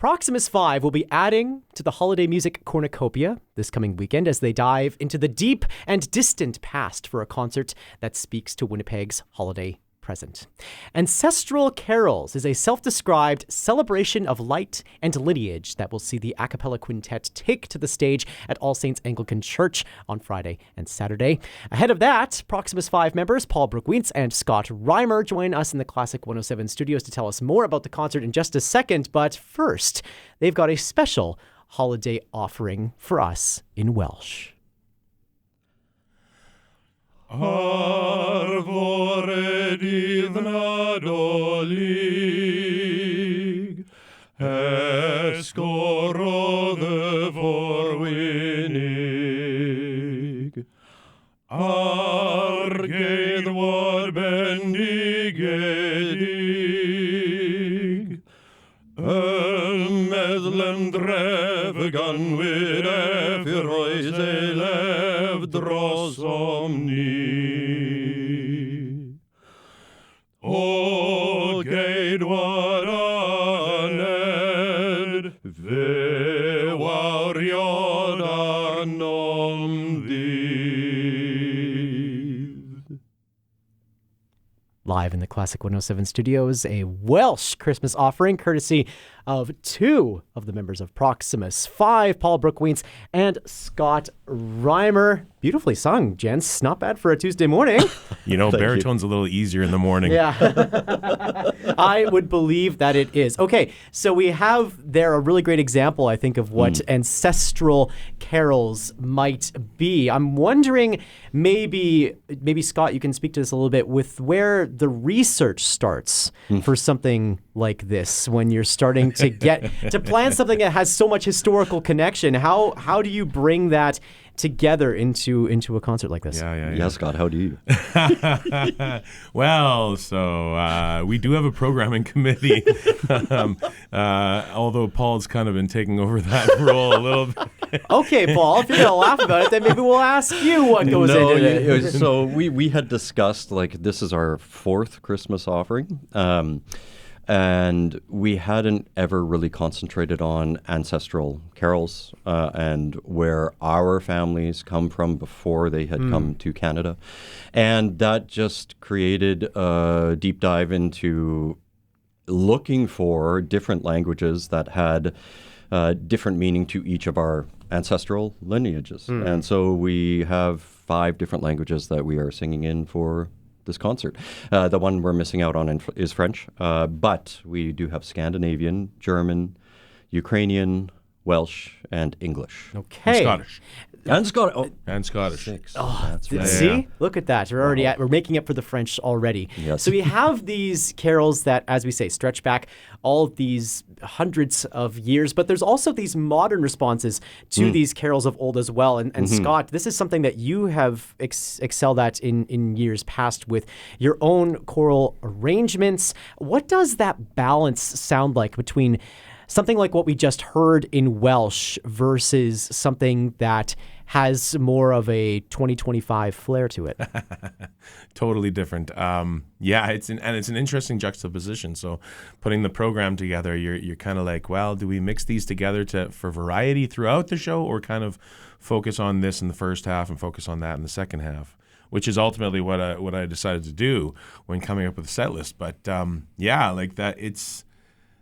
Proximus 5 will be adding to the holiday music cornucopia this coming weekend as they dive into the deep and distant past for a concert that speaks to Winnipeg's holiday present. Ancestral Carols is a self-described celebration of light and lineage that will see the a cappella quintet take to the stage at All Saints Anglican Church on Friday and Saturday. Ahead of that, Proximus 5 members Paul Bruch-Wiens and Scott Reimer join us in the Classic 107 studios to tell us more about the concert in just a second. But first, they've got a special holiday offering for us in Welsh. Ar fore dydd Nadolig, esgorodd y forwynig, ar geiddwad bendigedig, meddwl yn dref y ganwyd effyr oes ei lef dros omni. O geidwad aned, fe wawriod anom ddydd. Live in the Classic 107 studios, a Welsh Christmas offering courtesy of two of the members of Proximus 5, Paul Bruch-Wiens and Scott Reimer. Beautifully sung, gents. Not bad for a Tuesday morning. Baritone's a little easier in the morning. Yeah. I would believe that it is. Okay, so we have there a really great example, I think, of what ancestral carols might be. I'm wondering, maybe Scott, you can speak to this a little bit, with where the research starts for something like this, when you're starting to get to plan something that has so much historical connection. How do you bring that together into a concert like this? Yeah, Scott, how do you? Well, so we do have a programming committee, although Paul's kind of been taking over that role a little bit. Okay, Paul, if you're going to laugh about it, then maybe we'll ask you what goes into it. So we had discussed, this is our fourth Christmas offering. And we hadn't ever really concentrated on ancestral carols and where our families come from before they had come to Canada. And that just created a deep dive into looking for different languages that had different meaning to each of our ancestral lineages. And so we have 5 different languages that we are singing in for this concert. The one we're missing out on is French, but we do have Scandinavian, German, Ukrainian, Welsh, and English. Okay. And Scottish. And Scottish. Oh. And Scottish. 6. Oh, That's right. see? Yeah. Look at that. We're making up for the French already. Yes. So we have these carols that, as we say, stretch back all of these hundreds of years, but there's also these modern responses to these carols of old as well. And Scott, this is something that you have excelled at in years past with your own choral arrangements. What does that balance sound like between something like what we just heard in Welsh versus something that has more of a 2025 flair to it? Totally different. It's an interesting juxtaposition. So putting the program together, you're kind of like, well, do we mix these together for variety throughout the show, or kind of focus on this in the first half and focus on that in the second half? Which is ultimately what I decided to do when coming up with the set list. But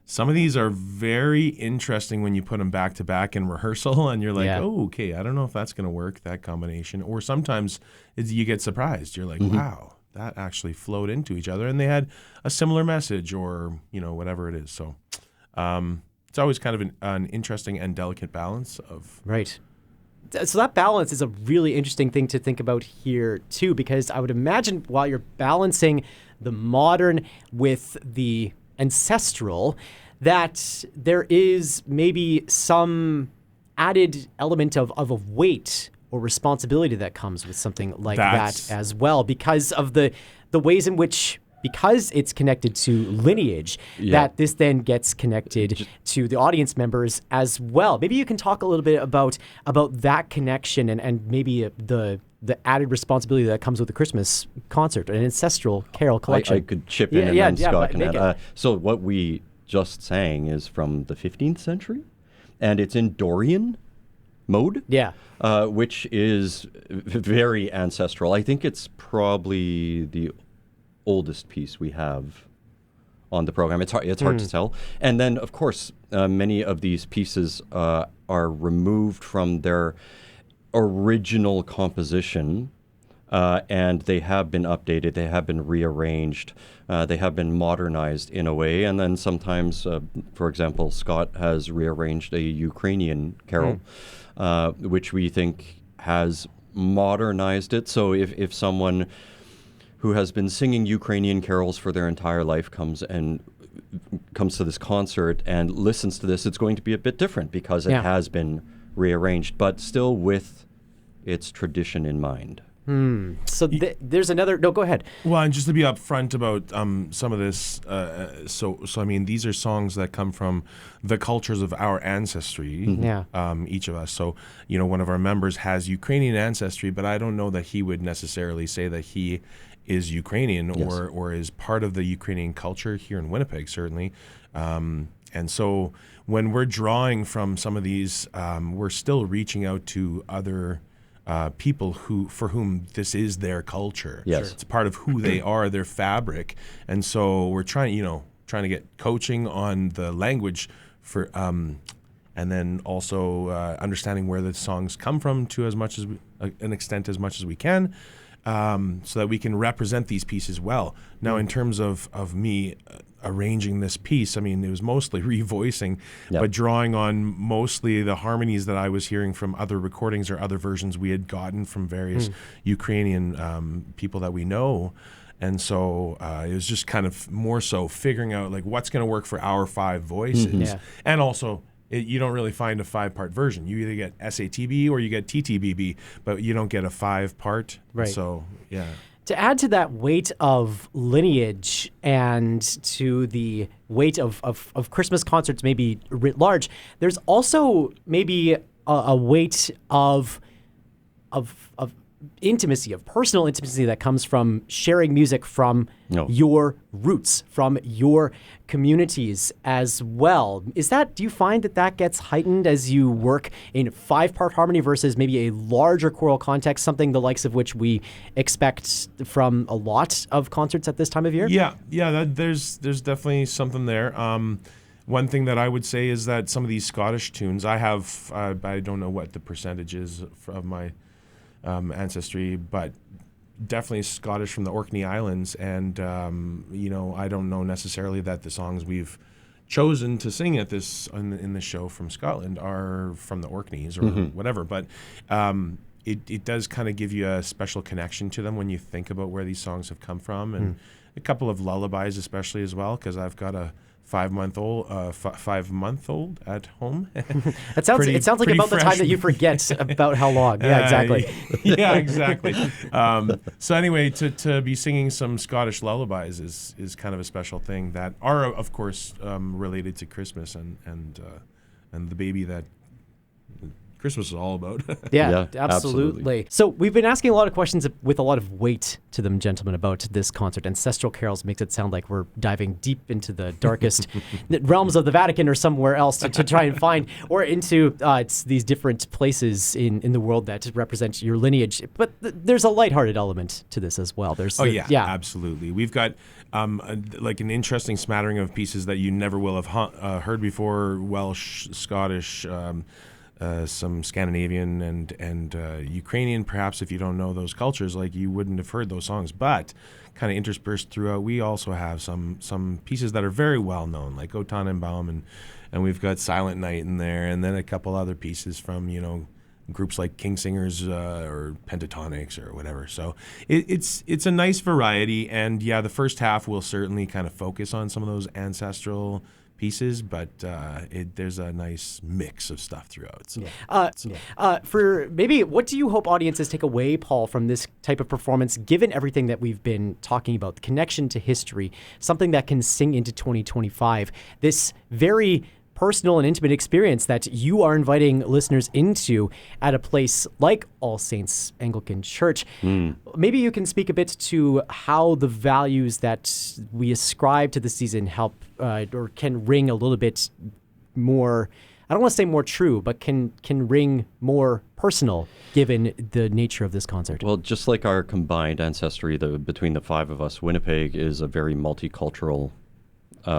some of these are very interesting when you put them back to back in rehearsal, and you're like, oh, okay, I don't know if that's going to work, that combination. Or sometimes you get surprised. You're like, wow, that actually flowed into each other, and they had a similar message, or whatever it is. So it's always kind of an interesting and delicate balance of right. So that balance is a really interesting thing to think about here too, because I would imagine while you're balancing the modern with the ancestral, that there is maybe some added element of weight or responsibility that comes with something like that as well, because of the ways in which, because it's connected to lineage, that this then gets connected to the audience members as well. Maybe you can talk a little bit about that connection and maybe the added responsibility that comes with the Christmas concert, an ancestral carol collection. I could chip in and then Scott can add. So what we just sang is from the 15th century, and it's in Dorian mode, which is very ancestral. I think it's probably the oldest piece we have on the program. It's hard to tell. And then, of course, many of these pieces are removed from their original composition, and they have been updated, they have been rearranged, they have been modernized in a way. And then sometimes, for example, Scott has rearranged a Ukrainian carol, which we think has modernized it. So if someone who has been singing Ukrainian carols for their entire life comes to this concert and listens to this, it's going to be a bit different because it has been rearranged, but still with its tradition in mind. So there's another. No, go ahead. Well, and just to be upfront about some of this, so I mean, these are songs that come from the cultures of our ancestry. Each of us. So one of our members has Ukrainian ancestry, but I don't know that he would necessarily say that he is Ukrainian or is part of the Ukrainian culture here in Winnipeg, certainly. And so when we're drawing from some of these, we're still reaching out to other people for whom this is their culture. Yes. It's part of who they are, their fabric. And so we're trying to get coaching on the language for, and then also understanding where the songs come from to as much as an extent as much as we can, so that we can represent these pieces well. Now, in terms of me arranging this piece, I mean, it was mostly revoicing, but drawing on mostly the harmonies that I was hearing from other recordings or other versions we had gotten from various Ukrainian people that we know. And so it was just kind of more so figuring out like what's going to work for our 5 voices. And also, you don't really find a 5-part version. You either get SATB or you get TTBB, but you don't get a 5-part. Right. So, yeah. To add to that weight of lineage and to the weight of Christmas concerts maybe writ large, there's also maybe a weight of intimacy, of personal intimacy that comes from sharing music from your roots, from your communities as well. Do you find that gets heightened as you work in 5-part harmony versus maybe a larger choral context, something the likes of which we expect from a lot of concerts at this time of year? Yeah, there's definitely something there. One thing that I would say is that some of these Scottish tunes, I have, I don't know what the percentage is of my ancestry, but definitely Scottish from the Orkney Islands, and I don't know necessarily that the songs we've chosen to sing at this in the show from Scotland are from the Orkneys or whatever, but it does kind of give you a special connection to them when you think about where these songs have come from, and a couple of lullabies especially as well, because I've got a 5-month-old at home. It sounds like about the time that you forget about how long. Yeah, exactly. Yeah, exactly. So anyway, to be singing some Scottish lullabies is kind of a special thing that are, of course, related to Christmas and the baby that Christmas is all about. Yeah, absolutely. So we've been asking a lot of questions with a lot of weight to them, gentlemen, about this concert. Ancestral Carols makes it sound like we're diving deep into the darkest realms of the Vatican or somewhere else to try and find, or into these different places in the world that represent your lineage. But there's a lighthearted element to this as well. Absolutely. We've got like an interesting smattering of pieces that you never will have heard before: Welsh, Scottish, some Scandinavian and Ukrainian. Perhaps if you don't know those cultures, like you wouldn't have heard those songs. But kind of interspersed throughout, we also have some pieces that are very well known, like O Tannenbaum, and we've got Silent Night in there, and then a couple other pieces from groups like King Singers or Pentatonics or whatever. So it's a nice variety, and the first half will certainly kind of focus on some of those ancestral pieces, but there's a nice mix of stuff throughout. So. For maybe, what do you hope audiences take away, Paul, from this type of performance, given everything that we've been talking about, the connection to history, something that can sing into 2025, this very personal and intimate experience that you are inviting listeners into at a place like All Saints Anglican Church. Maybe you can speak a bit to how the values that we ascribe to the season help or can ring a little bit more, I don't want to say more true, but can ring more personal given the nature of this concert. Well, just like our combined ancestry between the five of us, Winnipeg is a very multicultural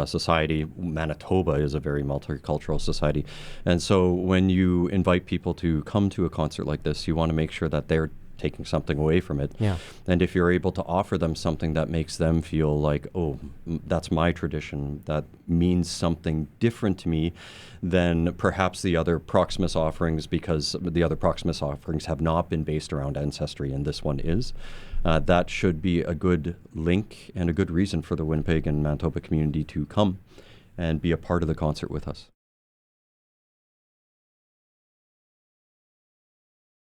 society. Manitoba is a very multicultural society. And so when you invite people to come to a concert like this, you want to make sure that they're taking something away from it. Yeah. And if you're able to offer them something that makes them feel like, oh, that's my tradition, that means something different to me than perhaps the other Proximus offerings, because the other Proximus offerings have not been based around ancestry, and this one is. That should be a good link and a good reason for the Winnipeg and Manitoba community to come and be a part of the concert with us.